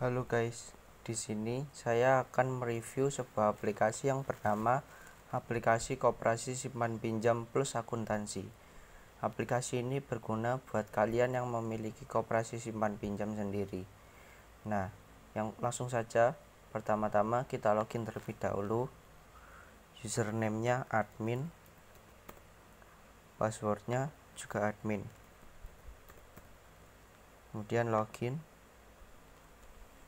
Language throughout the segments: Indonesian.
Halo guys, di sini saya akan mereview sebuah aplikasi yang bernama aplikasi Koperasi Simpan Pinjam Plus Akuntansi. Aplikasi ini berguna buat kalian yang memiliki koperasi simpan pinjam sendiri. Nah, yang langsung saja, pertama-tama kita login terlebih dahulu. Username-nya admin, passwordnya juga admin. Kemudian login.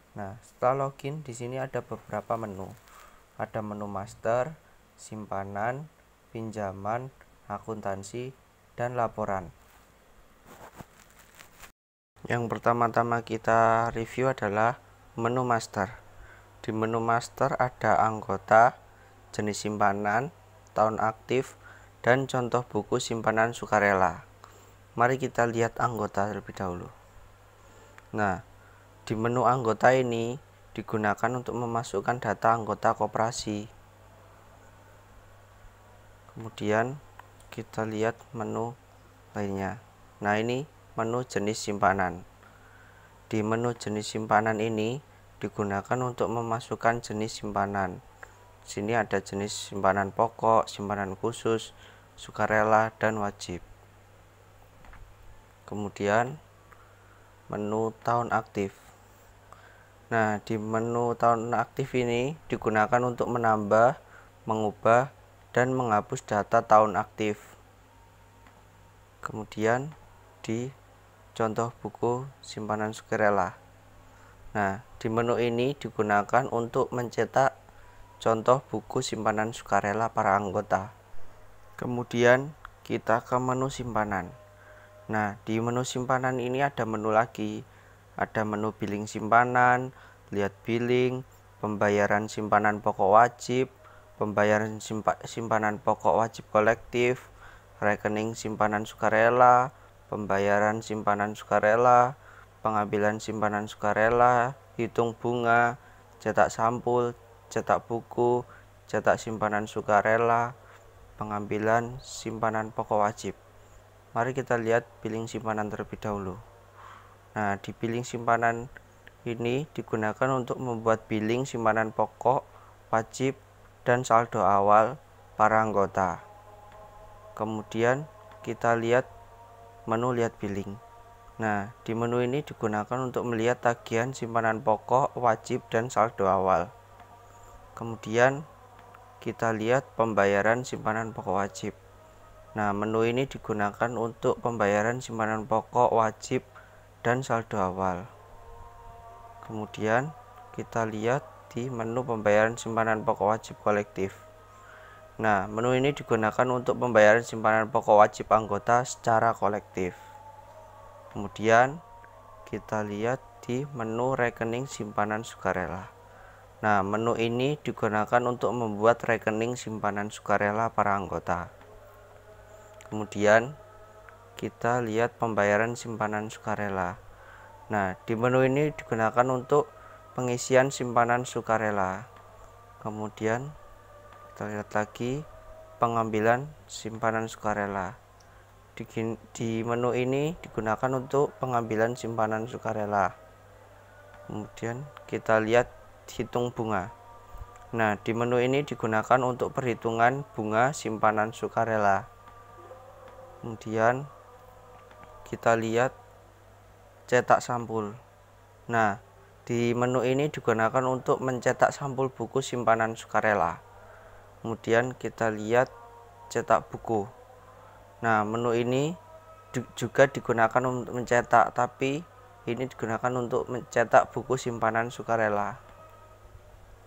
Nah, setelah login, di sini ada beberapa menu. Ada menu master, simpanan, pinjaman, akuntansi, dan laporan. Yang pertama-tama kita review adalah menu master. Di menu master ada anggota, jenis simpanan, tahun aktif, dan contoh buku simpanan sukarela. Mari kita lihat anggota terlebih dahulu. Nah, di menu anggota ini digunakan untuk memasukkan data anggota koperasi. Kemudian kita lihat menu lainnya. Nah, ini menu jenis simpanan. Di menu jenis simpanan ini digunakan untuk memasukkan jenis simpanan. Sini ada jenis simpanan pokok, simpanan khusus, sukarela, dan wajib. Kemudian menu tahun aktif. Nah, di menu tahun aktif ini digunakan untuk menambah, mengubah, dan menghapus data tahun aktif. Kemudian di contoh buku simpanan sukarela. Nah, di menu ini digunakan untuk mencetak contoh buku simpanan sukarela para anggota. Kemudian kita ke menu simpanan. Nah, di menu simpanan ini ada menu lagi. Ada menu billing simpanan, lihat billing, pembayaran simpanan pokok wajib, pembayaran simpanan pokok wajib kolektif, rekening simpanan sukarela, pembayaran simpanan sukarela, pengambilan simpanan sukarela, hitung bunga, cetak sampul, cetak buku, cetak simpanan sukarela, pengambilan simpanan pokok wajib. Mari kita lihat billing simpanan terlebih dahulu. Nah, di billing simpanan ini digunakan untuk membuat billing simpanan pokok, wajib, dan saldo awal para anggota. Kemudian kita lihat menu lihat billing. Nah, di menu ini digunakan untuk melihat tagihan simpanan pokok, wajib, dan saldo awal. Kemudian kita lihat pembayaran simpanan pokok wajib. Nah, menu ini digunakan untuk pembayaran simpanan pokok, wajib, dan saldo awal. Kemudian kita lihat di menu pembayaran simpanan pokok wajib kolektif. Nah, menu ini digunakan untuk pembayaran simpanan pokok wajib anggota secara kolektif. Kemudian kita lihat di menu rekening simpanan sukarela. Nah, menu ini digunakan untuk membuat rekening simpanan sukarela para anggota. Kemudian kita lihat pembayaran simpanan sukarela. Nah, di menu ini digunakan untuk pengisian simpanan sukarela. Kemudian kita lihat lagi pengambilan simpanan sukarela. Di menu ini digunakan untuk pengambilan simpanan sukarela. Kemudian kita lihat hitung bunga. Nah, di menu ini digunakan untuk perhitungan bunga simpanan sukarela. Kemudian kita lihat cetak sampul. Nah, di menu ini digunakan untuk mencetak sampul buku simpanan sukarela. Kemudian kita lihat cetak buku. Nah, menu ini juga digunakan untuk mencetak, tapi ini digunakan untuk mencetak buku simpanan sukarela.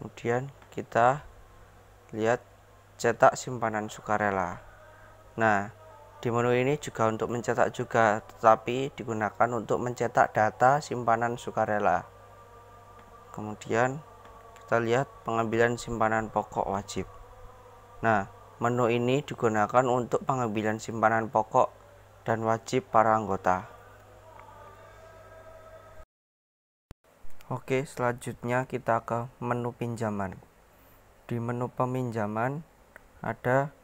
Kemudian kita lihat cetak simpanan sukarela. Nah, di menu ini juga untuk mencetak juga, tetapi digunakan untuk mencetak data simpanan sukarela. Kemudian kita lihat pengambilan simpanan pokok wajib. Nah, menu ini digunakan untuk pengambilan simpanan pokok dan wajib para anggota. Oke, selanjutnya kita ke menu pinjaman. Di menu peminjaman ada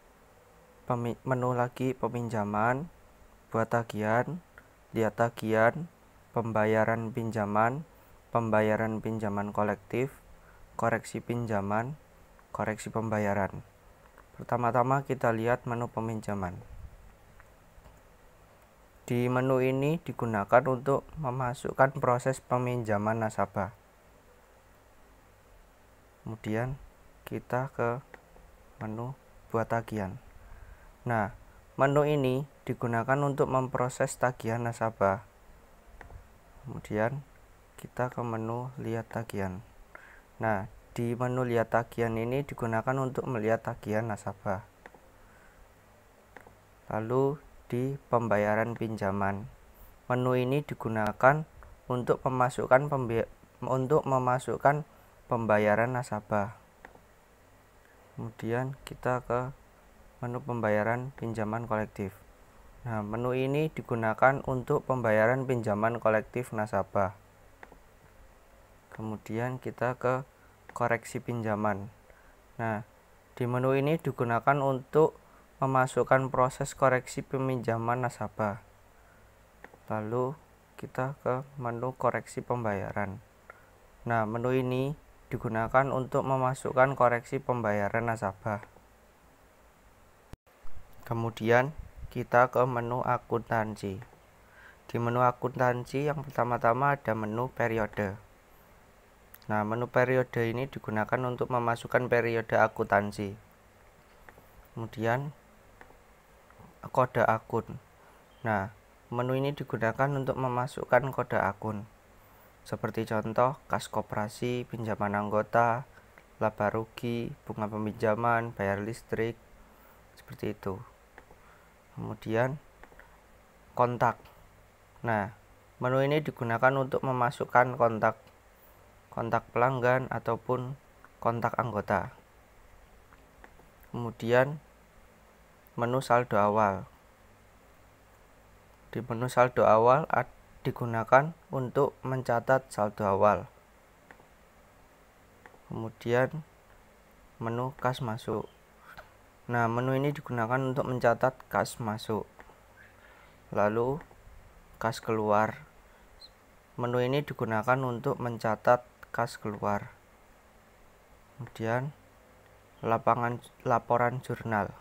menu lagi peminjaman, buat tagihan, lihat tagihan, pembayaran pinjaman, pembayaran pinjaman kolektif, koreksi pinjaman, koreksi pembayaran. Pertama-tama kita lihat menu peminjaman. Di menu ini digunakan untuk memasukkan proses peminjaman nasabah. Kemudian kita ke menu buat tagihan. Nah, menu ini digunakan untuk memproses tagihan nasabah. Kemudian kita ke menu lihat tagihan. Nah, di menu lihat tagihan ini digunakan untuk melihat tagihan nasabah. Lalu di pembayaran pinjaman, menu ini digunakan untuk memasukkan pembayaran nasabah. Kemudian kita ke menu pembayaran pinjaman kolektif. Nah, menu ini digunakan untuk pembayaran pinjaman kolektif nasabah. Kemudian kita ke koreksi pinjaman. Nah, di menu ini digunakan untuk memasukkan proses koreksi peminjaman nasabah. Lalu kita ke menu koreksi pembayaran. Nah, menu ini digunakan untuk memasukkan koreksi pembayaran nasabah. Kemudian kita ke menu akuntansi. Di menu akuntansi yang pertama-tama ada menu periode. Nah, menu periode ini digunakan untuk memasukkan periode akuntansi. Kemudian kode akun. Nah, menu ini digunakan untuk memasukkan kode akun. Seperti contoh kas koperasi, pinjaman anggota, laba rugi, bunga peminjaman, bayar listrik, seperti itu. Kemudian kontak. Nah, menu ini digunakan untuk memasukkan kontak pelanggan ataupun kontak anggota. Kemudian menu saldo awal. Di menu saldo awal digunakan untuk mencatat saldo awal. Kemudian menu kas masuk. Nah, menu ini digunakan untuk mencatat kas masuk. Lalu kas keluar. Menu ini digunakan untuk mencatat kas keluar. Kemudian laporan jurnal.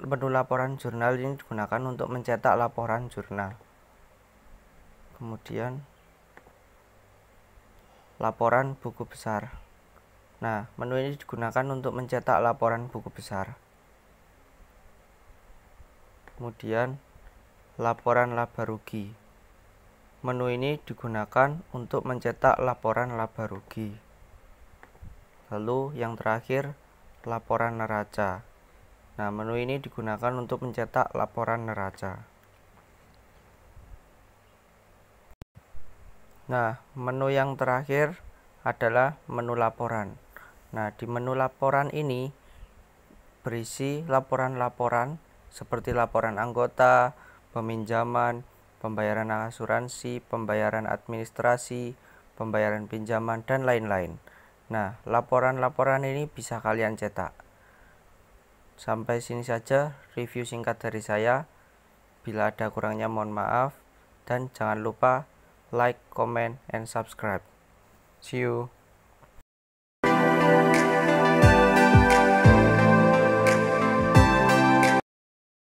Menu laporan jurnal ini digunakan untuk mencetak laporan jurnal. Kemudian laporan buku besar. Nah, menu ini digunakan untuk mencetak laporan buku besar. Kemudian laporan laba rugi. Menu ini digunakan untuk mencetak laporan laba rugi. Lalu yang terakhir, laporan neraca. Nah, menu ini digunakan untuk mencetak laporan neraca. Nah, menu yang terakhir adalah menu laporan. Nah, di menu laporan ini berisi laporan-laporan seperti laporan anggota, peminjaman, pembayaran asuransi, pembayaran administrasi, pembayaran pinjaman, dan lain-lain. Nah, laporan-laporan ini bisa kalian cetak. Sampai sini saja review singkat dari saya. Bila ada kurangnya mohon maaf. Dan jangan lupa like, comment, and subscribe. See you.